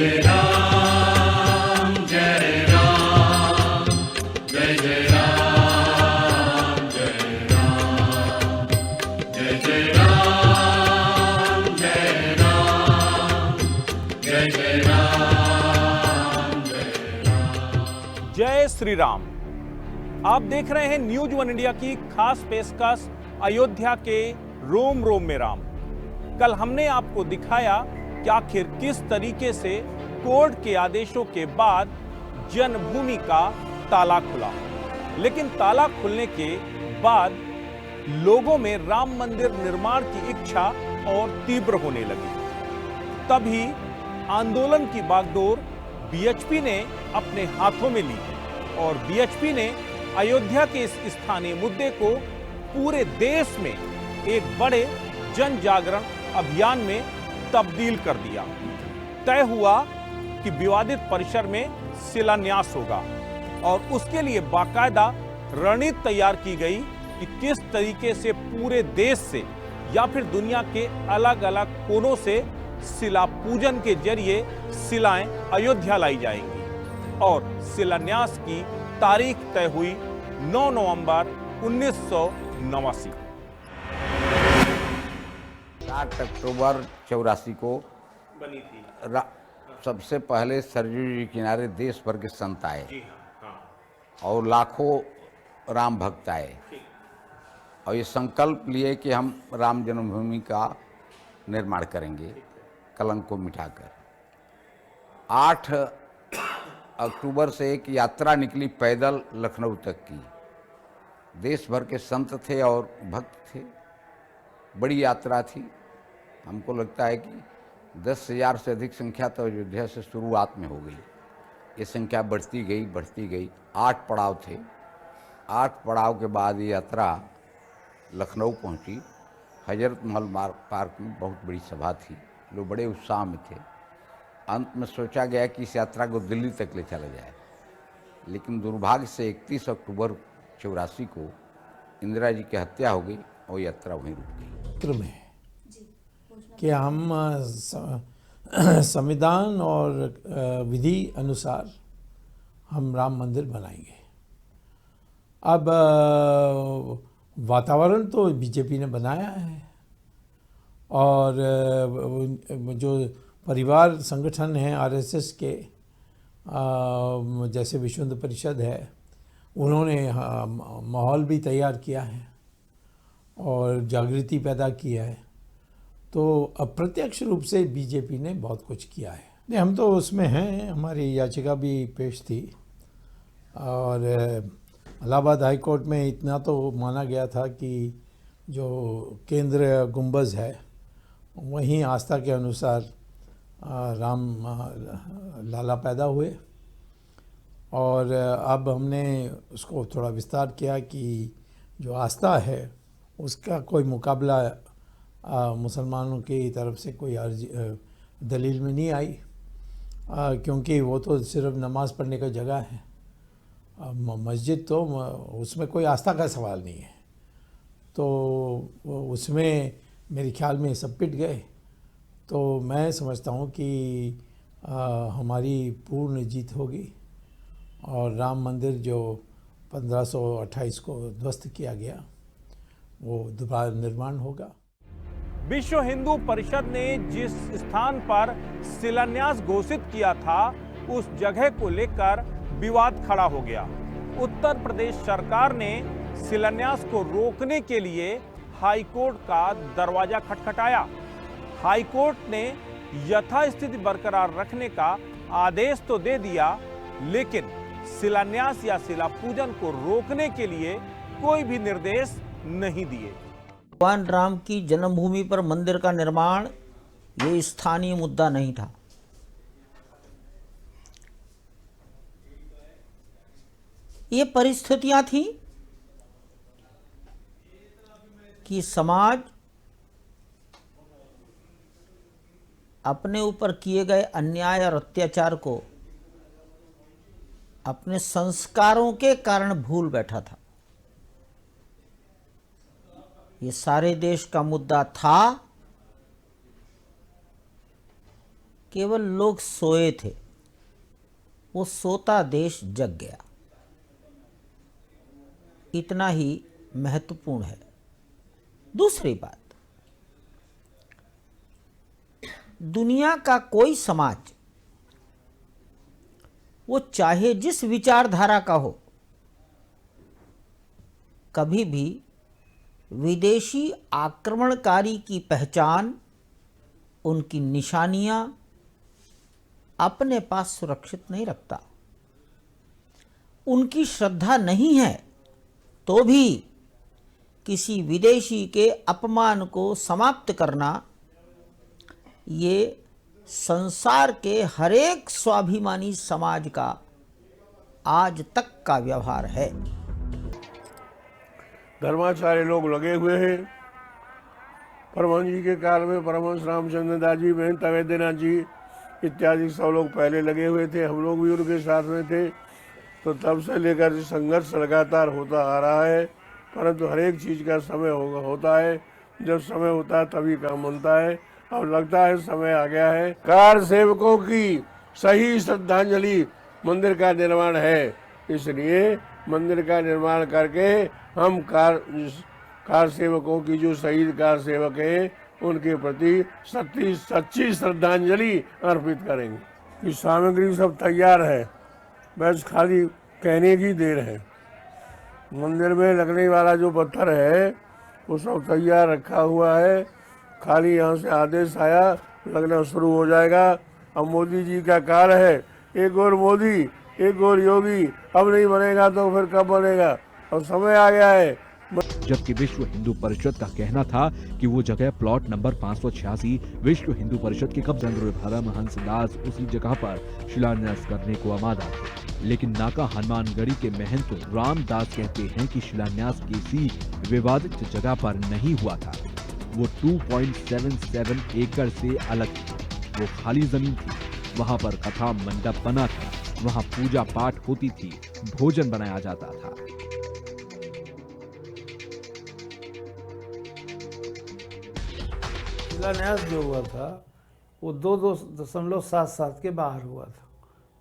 जय राम जय राम जय जय राम जय राम जय जय राम जय राम जय जय राम जय राम। जय श्री राम। आप देख रहे हैं न्यूज वन इंडिया की खास पेशकश अयोध्या के रोम रोम में राम। कल हमने आपको दिखाया कि आखिर किस तरीके से कोर्ट के आदेशों के बाद जन्मभूमि का ताला खुला, लेकिन ताला खुलने के बाद लोगों में राम मंदिर निर्माण की इच्छा और तीव्र होने लगी। तभी आंदोलन की बागडोर बीएचपी ने अपने हाथों में ली और बीएचपी ने अयोध्या के इस स्थानीय मुद्दे को पूरे देश में एक बड़े जन जागरण अभियान में तब्दील कर दिया। तय हुआ कि विवादित परिसर में शिलान्यास होगा और उसके लिए बाकायदा रणनीति तैयार की गई कि किस तरीके से पूरे देश से या फिर दुनिया के अलग अलग कोनों से शिला पूजन के जरिए शिलाएं अयोध्या लाई जाएंगी। और शिलान्यास की तारीख तय हुई 9 नवंबर 1989। 8 अक्टूबर 84 को बनी थी। सबसे पहले सरयू जी किनारे देश भर के संत आए जी हाँ। और लाखों राम भक्त आए और ये संकल्प लिए कि हम राम जन्मभूमि का निर्माण करेंगे कलंक को मिटाकर। 8 अक्टूबर से एक यात्रा निकली पैदल लखनऊ तक की। देश भर के संत थे और भक्त थे। बड़ी यात्रा थी। हमको लगता है कि 10,000 से अधिक संख्या तो अयोध्या से शुरुआत में हो गई। ये संख्या बढ़ती गई। 8 पड़ाव थे। 8 पड़ाव के बाद ये यात्रा लखनऊ पहुंची। हजरत महल पार्क में बहुत बड़ी सभा थी। लोग बड़े उत्साह में थे। अंत में सोचा गया कि इस यात्रा को दिल्ली तक ले चला जाए, लेकिन दुर्भाग्य से 31 अक्टूबर 84 को इंदिरा जी की हत्या हो गई और यात्रा वहीं रुक गई। में कि हम संविधान और विधि अनुसार हम राम मंदिर बनाएंगे। अब वातावरण तो बीजेपी ने बनाया है और जो परिवार संगठन हैं आरएसएस के, जैसे विश्व हिंदू परिषद है, उन्होंने माहौल भी तैयार किया है और जागृति पैदा की है। तो अप्रत्यक्ष रूप से बीजेपी ने बहुत कुछ किया है। नहीं, हम तो उसमें हैं, हमारी याचिका भी पेश थी और इलाहाबाद हाई कोर्ट में इतना तो माना गया था कि जो केंद्र गुंबज है वहीं आस्था के अनुसार राम लाला पैदा हुए और अब हमने उसको थोड़ा विस्तार किया कि जो आस्था है उसका कोई मुकाबला मुसलमानों की तरफ से कोई दलील में नहीं आई, क्योंकि वो तो सिर्फ नमाज़ पढ़ने का जगह है। मस्जिद तो उसमें कोई आस्था का सवाल नहीं है। तो उसमें मेरे ख्याल में सब पिट गए। तो मैं समझता हूँ कि हमारी पूर्ण जीत होगी और राम मंदिर जो 1528 को ध्वस्त किया गया वो दोबारा निर्माण होगा। विश्व हिंदू परिषद ने जिस स्थान पर शिलान्यास घोषित किया था उस जगह को लेकर विवाद खड़ा हो गया। उत्तर प्रदेश सरकार ने शिलान्यास को रोकने के लिए हाईकोर्ट का दरवाजा खटखटाया। हाईकोर्ट ने यथास्थिति बरकरार रखने का आदेश तो दे दिया, लेकिन शिलान्यास या शिला पूजन को रोकने के लिए कोई भी निर्देश नहीं दिए। भगवान राम की जन्मभूमि पर मंदिर का निर्माण ये स्थानीय मुद्दा नहीं था। ये परिस्थितियां थी कि समाज अपने ऊपर किए गए अन्याय और अत्याचार को अपने संस्कारों के कारण भूल बैठा था। ये सारे देश का मुद्दा था केवल लोग सोए थे, वो सोता देश जग गया। इतना ही महत्वपूर्ण है। दूसरी बात, दुनिया का कोई समाज, वो चाहे जिस विचारधारा का हो, कभी भी विदेशी आक्रमणकारी की पहचान, उनकी निशानियां अपने पास सुरक्षित नहीं रखता। उनकी श्रद्धा नहीं है तो भी किसी विदेशी के अपमान को समाप्त करना, ये संसार के हरेक स्वाभिमानी समाज का आज तक का व्यवहार है। धर्माचार्य लोग लगे हुए हैं। परमहंस जी के काल में परमहंस रामचंद्र दास जी, महंत अवैधनाथ जी इत्यादि सब लोग पहले लगे हुए थे। हम लोग भी उनके साथ में थे। तो तब से लेकर संघर्ष लगातार होता आ रहा है, परंतु हर एक चीज़ का समय होता है। जब समय होता है तभी काम बनता है। अब लगता है समय आ गया है। कार सेवकों की सही श्रद्धांजलि मंदिर का निर्माण है। इसलिए मंदिर का निर्माण करके हम कार सेवकों की, जो शहीद कार सेवक हैं, उनके प्रति सच्ची श्रद्धांजलि अर्पित करेंगे। ये सामग्री सब तैयार है, बस खाली कहने की देर है। मंदिर में लगने वाला जो पत्थर है वो सब तैयार रखा हुआ है। खाली यहाँ से आदेश आया, लगना शुरू हो जाएगा। अब मोदी जी का काल है, एक और मोदी एक और योगी। अब नहीं बनेगा तो फिर कब बनेगा? अब समय आ गया है। जबकि विश्व हिंदू परिषद का कहना था कि वो जगह प्लॉट नंबर 586 विश्व हिंदू परिषद के कब्जे परमहंस दास उसी जगह पर शिलान्यास करने को आमादा थे। लेकिन नाका हनुमानगढ़ी के महंत रामदास कहते हैं कि शिलान्यास किसी विवादित जगह पर नहीं हुआ था। वो 2.77 एकड़ से अलग थी। वो खाली जमीन थी। वहां पर कथा मंडप बना था। वहां पूजा पाठ होती थी, भोजन बनाया जाता था। शिलान्यास जो हुआ था वो 2.77 के बाहर हुआ था।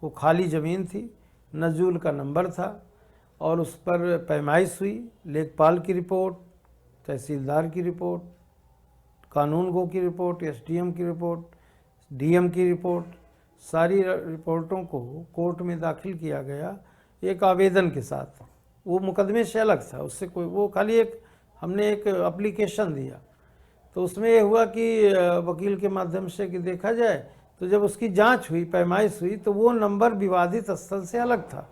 वो खाली ज़मीन थी, नजूल का नंबर था और उस पर पैमाइश हुई। लेखपाल की रिपोर्ट, तहसीलदार की रिपोर्ट, कानूनगो की रिपोर्ट, एसडीएम की रिपोर्ट, डीएम की रिपोर्ट, सारी रिपोर्टों को कोर्ट में दाखिल किया गया एक आवेदन के साथ। वो मुकदमे से अलग था, उससे कोई, वो खाली हमने एक एप्लीकेशन दिया। तो उसमें ये हुआ कि वकील के माध्यम से कि देखा जाए, तो जब उसकी जांच हुई, पैमाइश हुई, तो वो नंबर विवादित स्थल से अलग था,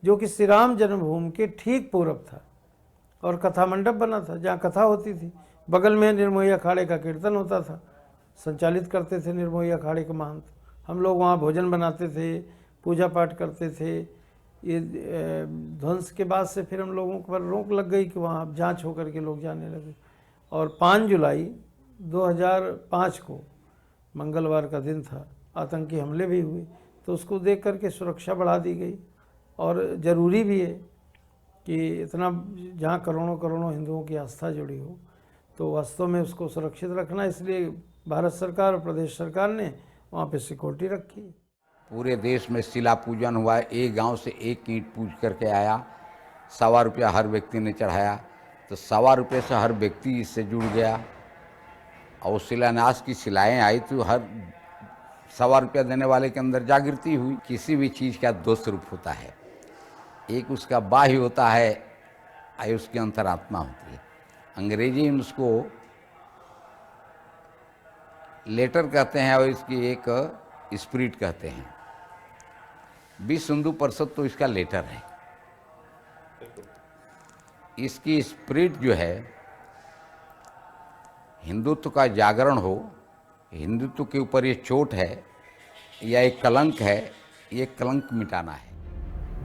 जो कि श्री राम जन्मभूमि के ठीक पूर्व था और कथा मंडप बना था जहाँ कथा होती थी। बगल में निर्मोही अखाड़े का कीर्तन होता था, संचालित करते थे निर्मोही अखाड़े के महंत। हम लोग वहाँ भोजन बनाते थे, पूजा पाठ करते थे। ये ध्वंस के बाद से फिर हम लोगों पर रोक लग गई कि वहाँ जांच होकर के लोग जाने लगे। और 5 जुलाई 2005 को मंगलवार का दिन था, आतंकी हमले भी हुए। तो उसको देख करके सुरक्षा बढ़ा दी गई। और ज़रूरी भी है कि इतना जहाँ करोड़ों करोड़ों हिंदुओं की आस्था जुड़ी हो, तो वास्तव में उसको सुरक्षित रखना, इसलिए भारत सरकार और प्रदेश सरकार ने वहाँ पे सिक्योरिटी रखी। पूरे देश में शिला पूजन हुआ। एक गांव से एक ईंट पूज करके आया, ₹1.25 हर व्यक्ति ने चढ़ाया। तो ₹1.25 से हर व्यक्ति इससे जुड़ गया और शिलान्यास की शिलाएँ आई तो हर ₹1.25 देने वाले के अंदर जागृति हुई। किसी भी चीज़ का 2 स्वरूप होता है, एक उसका बाह्य होता है और उसकी अंतरात्मा होती है। अंग्रेजी में उसको लेटर कहते हैं और इसकी एक स्पिरिट कहते हैं। विश्व हिंदू परिषद तो इसका लेटर है। इसकी स्पिरिट जो है, हिंदुत्व का जागरण हो, हिंदुत्व के ऊपर ये चोट है या एक कलंक है, ये कलंक मिटाना है।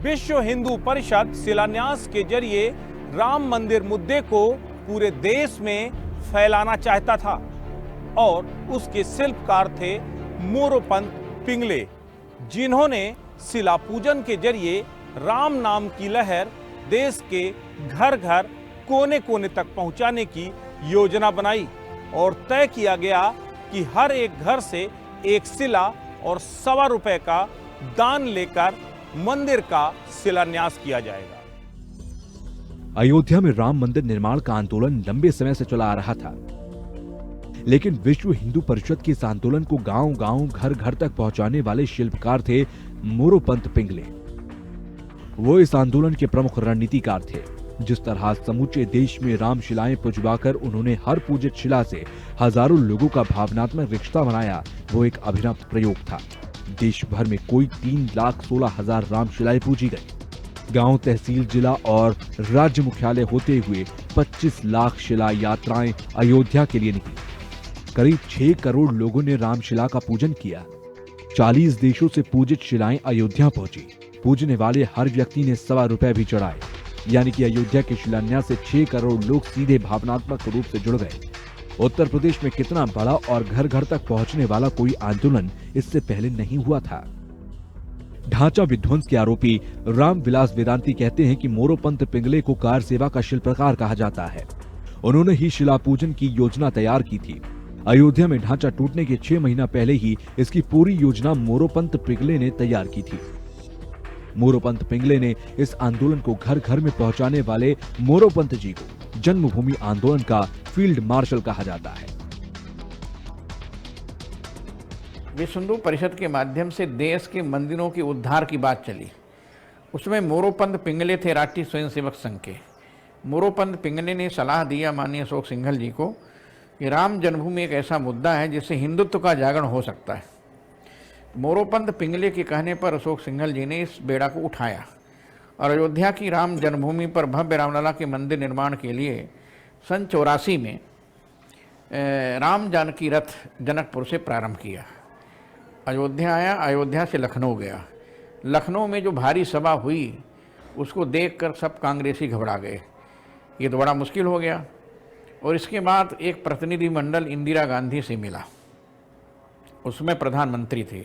विश्व हिंदू परिषद शिलान्यास के जरिए राम मंदिर मुद्दे को पूरे देश में फैलाना चाहता था और उसके शिल्पकार थे मोरोपंत पिंगले, जिन्होंने शिला पूजन के जरिए राम नाम की लहर देश के घर घर, कोने कोने तक पहुंचाने की योजना बनाई और तय किया गया कि हर एक घर से एक शिला और ₹1.25 का दान लेकर मंदिर का शिलान्यास किया जाएगा। अयोध्या में राम मंदिर निर्माण का आंदोलन लंबे समय से चला आ रहा था, लेकिन विश्व हिंदू परिषद के इस आंदोलन को गांव-गांव, घर-घर तक पहुंचाने वाले शिल्पकार थे मोरोपंत पिंगले। वो इस आंदोलन के प्रमुख रणनीतिकार थे। जिस तरह समूचे देश में रामशिलाएं पुजवाकर उन्होंने हर पूजित शिला से हजारों लोगों का भावनात्मक रिश्ता बनाया, वो एक अभिनव प्रयोग था। देश भर में कोई 3,16,000 रामशिलाएं पूजी गई। गांव, तहसील, जिला और राज्य मुख्यालय होते हुए 25 लाख शिला यात्राएं अयोध्या के लिए निकली। करीब 6 करोड़ लोगों ने रामशिला का पूजन किया। 40 देशों से पूजित शिलाएं अयोध्या पहुंची। पूजने वाले हर व्यक्ति ने ₹1.25 भी चढ़ाए, यानी कि अयोध्या के शिलान्यास से 6 करोड़ लोग सीधे भावनात्मक रूप से जुड़ गए। उत्तर प्रदेश में कितना बड़ा और घर घर तक पहुंचने वाला कोई आंदोलन इससे पहले नहीं हुआ था। ढांचा विध्वंस के आरोपी रामविलास वेदांती कहते हैं कि मोरोपंत पिंगले को कार सेवा का शिल्पकार कहा जाता है। उन्होंने ही शिला पूजन की योजना तैयार की थी। अयोध्या में ढांचा टूटने के 6 महीना पहले ही इसकी पूरी योजना मोरोपंत पिंगले ने तैयार की थी। मोरोपंत पिंगले ने इस आंदोलन को घर घर में पहुंचाने वाले मोरोपंत जी को जन्मभूमि आंदोलन का फील्ड मार्शल कहा जाता है। विश्व हिंदू परिषद के माध्यम से देश के मंदिरों के उद्धार की बात चली। उसमें मोरोपंत पिंगले थे राष्ट्रीय स्वयंसेवक संघ के। मोरोपंत पिंगले ने सलाह दिया माननीय अशोक सिंघल जी को कि राम जन्मभूमि एक ऐसा मुद्दा है जिससे हिंदुत्व का जागरण हो सकता है। मोरोपंत पिंगले के कहने पर अशोक सिंघल जी ने इस बेड़ा को उठाया और अयोध्या की राम जन्मभूमि पर भव्य रामलला के मंदिर निर्माण के लिए सन 84 में राम जानकी रथ जनकपुर से प्रारंभ किया। अयोध्या आया, अयोध्या से लखनऊ गया। लखनऊ में जो भारी सभा हुई उसको देखकर सब कांग्रेसी घबरा गए। ये तो बड़ा मुश्किल हो गया। और इसके बाद एक प्रतिनिधिमंडल इंदिरा गांधी से मिला। उसमें प्रधानमंत्री थे।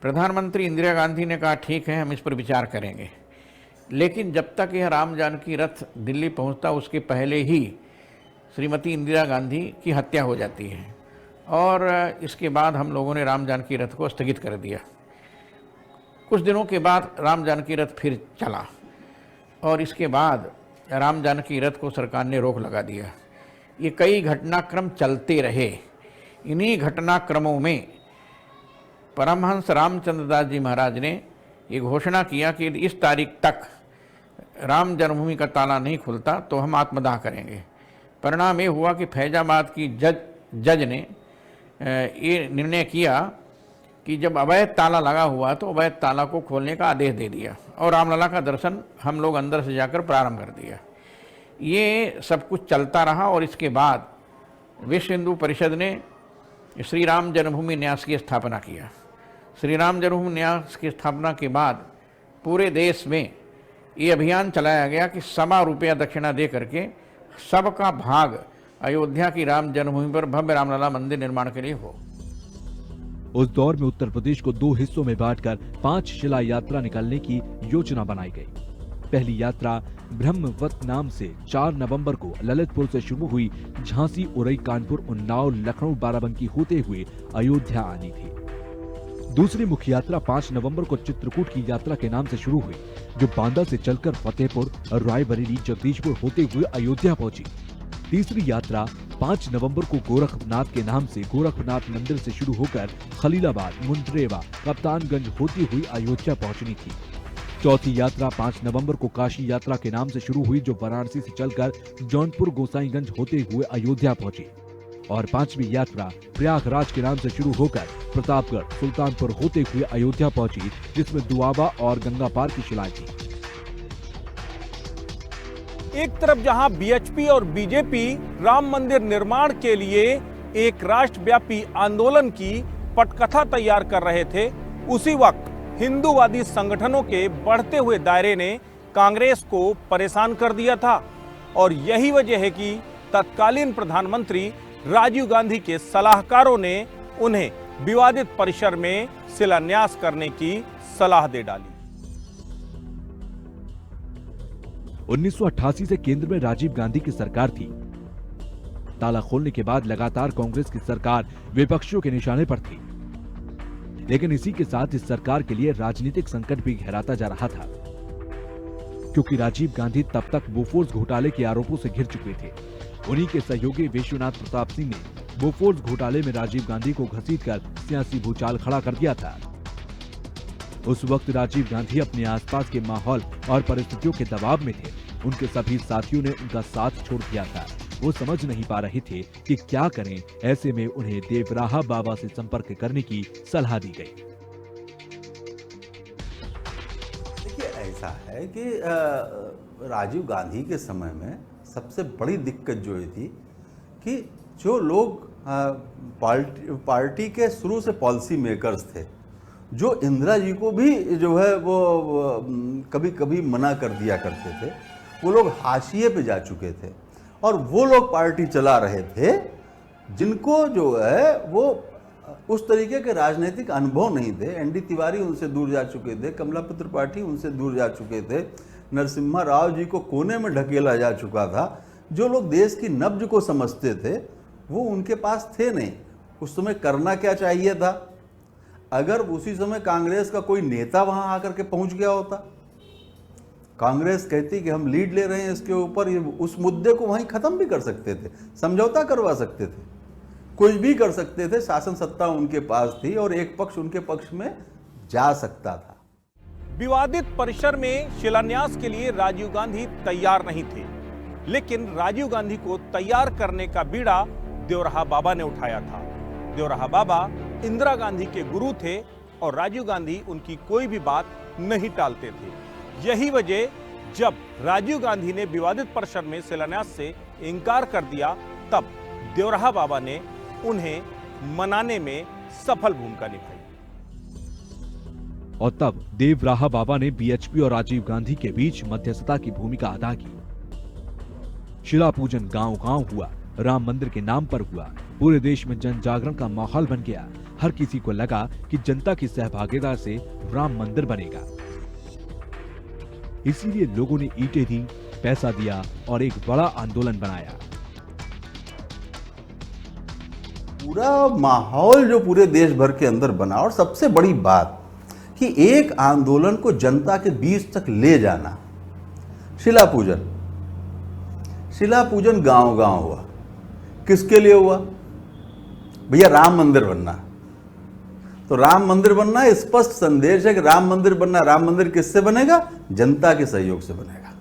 प्रधानमंत्री इंदिरा गांधी ने कहा ठीक है, हम इस पर विचार करेंगे। लेकिन जब तक यह राम जानकी रथ दिल्ली पहुंचता उसके पहले ही श्रीमती इंदिरा गांधी की हत्या हो जाती है और इसके बाद हम लोगों ने राम जानकी रथ को स्थगित कर दिया। कुछ दिनों के बाद राम जानकी रथ फिर चला और इसके बाद राम जानकी रथ को सरकार ने रोक लगा दिया। ये कई घटनाक्रम चलते रहे। इन्हीं घटनाक्रमों में परमहंस रामचंद्र दास जी महाराज ने ये घोषणा किया कि इस तारीख तक राम जन्मभूमि का ताला नहीं खुलता तो हम आत्मदाह करेंगे। परिणाम ये हुआ कि फैजाबाद की जज ने ये निर्णय किया कि जब अवैध ताला लगा हुआ तो अवैध ताला को खोलने का आदेश दे दिया और रामलला का दर्शन हम लोग अंदर से जाकर प्रारंभ कर दिया। ये सब कुछ चलता रहा और इसके बाद विश्व हिंदू परिषद ने श्री राम जन्मभूमि न्यास की स्थापना किया। श्री राम जन्मभूमि न्यास की स्थापना के बाद पूरे देश में ये अभियान चलाया गया कि ₹1.25 दक्षिणा दे करके सबका भाग अयोध्या की राम जन्मभूमि पर भव्य रामलला मंदिर निर्माण के लिए हो। उस दौर में उत्तर प्रदेश को 2 हिस्सों में बांटकर 5 शिला यात्रा निकालने की योजना बनाई गई। पहली यात्रा ब्रह्मवत नाम से 4 नवंबर को ललितपुर से शुरू हुई, झांसी, उरई, कानपुर, उन्नाव, लखनऊ, बाराबंकी होते हुए अयोध्या आनी थी। दूसरी मुख्य यात्रा 5 नवंबर को चित्रकूट की यात्रा के नाम से शुरू हुई, जो बांदा से चलकर फतेहपुर, रायबरेली, जगदीशपुर होते हुए अयोध्या पहुंची। तीसरी यात्रा 5 नवंबर को गोरखनाथ के नाम से गोरखनाथ मंदिर से शुरू होकर खलीलाबाद, मुंड्रेवा, कप्तानगंज होती हुई अयोध्या पहुंचनी थी। चौथी यात्रा 5 नवंबर को काशी यात्रा के नाम से शुरू हुई, जो वाराणसी से चलकर जौनपुर, गोसाईगंज होते हुए अयोध्या पहुंची। और 5वीं यात्रा प्रयागराज के नाम से शुरू होकर प्रतापगढ़, सुल्तानपुर होते हुए अयोध्या पहुंची, जिसमें दुआबा और गंगा पार की शिलाएं थी। एक तरफ जहां बीएचपी और बीजेपी राम मंदिर निर्माण के लिए एक राष्ट्रव्यापी आंदोलन की पटकथा तैयार कर रहे थे, उसी वक्त हिंदूवादी संगठनों के बढ़ते हुए दायरे ने कांग्रेस को परेशान कर दिया था। और यही वजह है कि तत्कालीन प्रधानमंत्री राजीव गांधी के सलाहकारों ने उन्हें विवादित परिसर में शिलान्यास करने की सलाह दे डाली। 1988 से केंद्र में राजीव गांधी की सरकार थी। ताला खोलने के बाद लगातार कांग्रेस की सरकार विपक्षियों के निशाने पर थी। लेकिन इसी के साथ इस सरकार के लिए राजनीतिक संकट भी गहराता जा रहा था, क्योंकि राजीव गांधी तब तक बोफोर्स घोटाले के आरोपों से घिर चुके थे। उन्हीं के सहयोगी विश्वनाथ प्रताप सिंह ने बोफोर्स घोटाले में राजीव गांधी को घसीटकर सियासी भूचाल खड़ा कर दिया था। उस वक्त राजीव गांधी अपने आसपास के माहौल और परिस्थितियों के दबाव में थे। उनके सभी साथियों ने उनका साथ छोड़ दिया था। वो समझ नहीं पा रहे थे कि क्या करें। ऐसे में उन्हें देवराहा बाबा से संपर्क करने की सलाह दी गई। देखिए, ऐसा है कि राजीव गांधी के समय में सबसे बड़ी दिक्कत जो ये थी कि जो लोग पार्टी के शुरू से पॉलिसी मेकर्स थे, जो इंदिरा जी को भी जो है वो कभी कभी मना कर दिया करते थे, वो लोग हाशिए पे जा चुके थे और वो लोग पार्टी चला रहे थे जिनको जो है वो उस तरीके के राजनीतिक अनुभव नहीं थे। एनडी तिवारी उनसे दूर जा चुके थे, कमलापति त्रिपाठी उनसे दूर जा चुके थे, नरसिम्हा राव जी को कोने में ढकेला जा चुका था। जो लोग देश की नब्ज को समझते थे वो उनके पास थे नहीं। उस समय करना क्या चाहिए था? अगर उसी समय कांग्रेस का कोई नेता वहां आकर के पहुंच गया होता, कांग्रेस कहती कि हम लीड ले रहे हैं इसके ऊपर, ये उस मुद्दे को वहीं खत्म भी कर सकते थे, समझौता करवा सकते थे, कुछ भी कर सकते थे। शासन सत्ता उनके पास थी और एक पक्ष उनके पक्ष में जा सकता था। विवादित परिसर में शिलान्यास के लिए राजीव गांधी तैयार नहीं थे, लेकिन राजीव गांधी को तैयार करने का बीड़ा देवराहा बाबा ने उठाया था। देवराहा बाबा इंदिरा गांधी के गुरु थे और राजीव गांधी उनकी कोई भी बात नहीं टालते थे। यही वजह जब राजीव गांधी ने विवादित परिसर में शिलान्यास से इनकार कर दिया, तब देवराहा बाबा ने उन्हें मनाने में सफल भूमिका निभाई। और तब देवराहा बाबा ने बीएचपी और राजीव गांधी के बीच मध्यस्थता की भूमिका अदा की। शिला पूजन गांव-गांव हुआ, राम मंदिर के नाम पर हुआ। पूरे देश में जन जागरण का माहौल बन गया। हर किसी को लगा कि जनता की सहभागिता से राम मंदिर बनेगा। इसीलिए लोगों ने ईंटें दी, पैसा दिया और एक बड़ा आंदोलन बनाया। पूरा माहौल जो पूरे देश भर के अंदर बना, और सबसे बड़ी बात कि एक आंदोलन को जनता के बीच तक ले जाना। शिला पूजन गांव-गांव हुआ। किसके लिए हुआ? भैया राम मंदिर बनना। तो राम मंदिर बनना स्पष्ट संदेश है कि राम मंदिर बनना। राम मंदिर किससे बनेगा? जनता के सहयोग से बनेगा।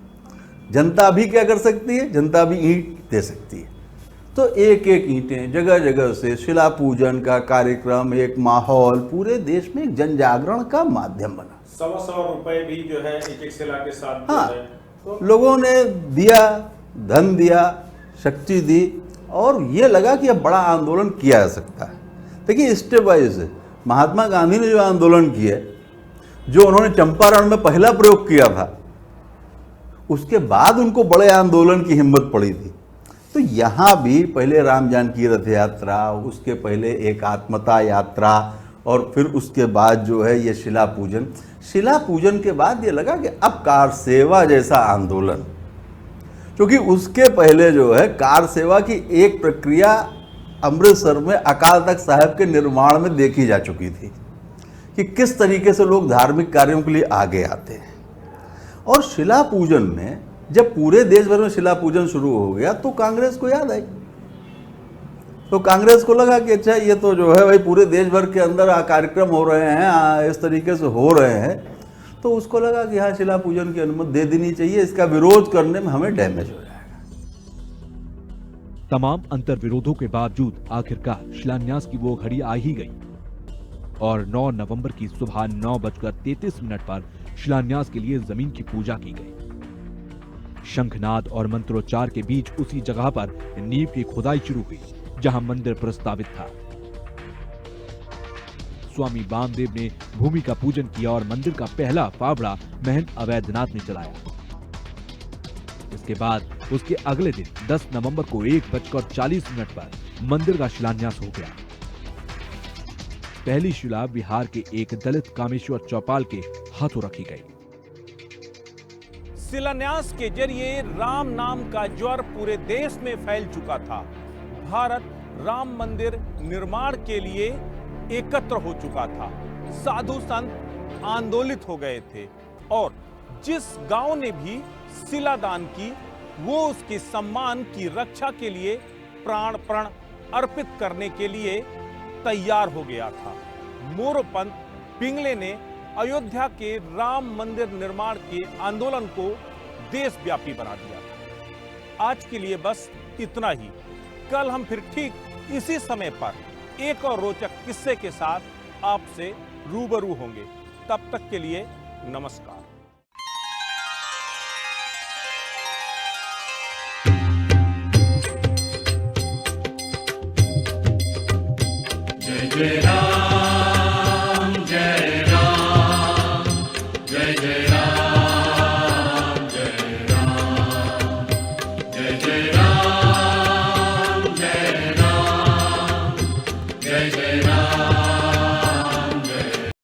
जनता भी क्या कर सकती है? जनता भी ईंट दे सकती है। तो एक एक ईंटें जगह जगह से, शिला पूजन का कार्यक्रम, एक माहौल, पूरे देश में एक जन जागरण का माध्यम बना। 100 रुपए भी जो है एक एक शिला के साथ हाँ, तो लोगों ने दिया, धन दिया, शक्ति दी और ये लगा कि अब बड़ा आंदोलन किया जा सकता है। देखिए, स्टेप वाइज महात्मा गांधी ने जो आंदोलन किए, जो उन्होंने चंपारण में पहला प्रयोग किया था, उसके बाद उनको बड़े आंदोलन की हिम्मत पड़ी थी। तो यहाँ भी पहले राम जानकी रथ यात्रा, उसके पहले एकात्मता यात्रा और फिर उसके बाद जो है ये शिला पूजन। शिला पूजन के बाद ये लगा कि अब कार सेवा जैसा आंदोलन, क्योंकि उसके पहले जो है कार सेवा की एक प्रक्रिया अमृतसर में अकाल तख्त साहिब के निर्माण में देखी जा चुकी थी कि किस तरीके से लोग धार्मिक कार्यों के लिए आगे आते हैं। और शिला पूजन में जब पूरे देश भर में शिला पूजन शुरू हो गया तो कांग्रेस को याद आई। तो कांग्रेस को लगा कि अच्छा, ये तो जो है भाई पूरे देश भर के अंदर कार्यक्रम हो रहे हैं, इस तरीके से हो रहे हैं, तो उसको लगा कि हाँ, शिला पूजन की अनुमति दे देनी चाहिए, इसका विरोध करने में हमें डैमेज हो जाएगा। तमाम अंतर विरोधों के बावजूद आखिरकार शिलान्यास की वो घड़ी आ ही गई और 9 नवंबर की सुबह 9:33 पर शिलान्यास के लिए जमीन की पूजा की गई। शंखनाद और मंत्रोच्चार के बीच उसी जगह पर नींव की खुदाई शुरू हुई जहां मंदिर प्रस्तावित था। स्वामी वामदेव ने भूमि का पूजन किया और मंदिर का पहला फावड़ा महंत अवैधनाथ ने चलाया। इसके बाद उसके अगले दिन 10 नवंबर को 1:40 पर मंदिर का शिलान्यास हो गया। पहली शिला बिहार के एक दलित कामेश्वर चौपाल के हाथों रखी गई। शिलान्यास के जरिए राम नाम का ज्वर पूरे देश में फैल चुका था। भारत राम मंदिर निर्माण के लिए एकत्र हो चुका था। साधु संत आंदोलित हो गए थे और जिस गांव ने भी शिलादान की वो उसके सम्मान की रक्षा के लिए प्राण प्रण अर्पित करने के लिए तैयार हो गया था। मोरोपंत पिंगले ने अयोध्या के राम मंदिर निर्माण के आंदोलन को देशव्यापी बना दिया। आज के लिए बस इतना ही। कल हम फिर ठीक इसी समय पर एक और रोचक किस्से के साथ आपसे रूबरू होंगे। तब तक के लिए नमस्कार। जय जय राम जय राम जय जय राम जय राम जय जय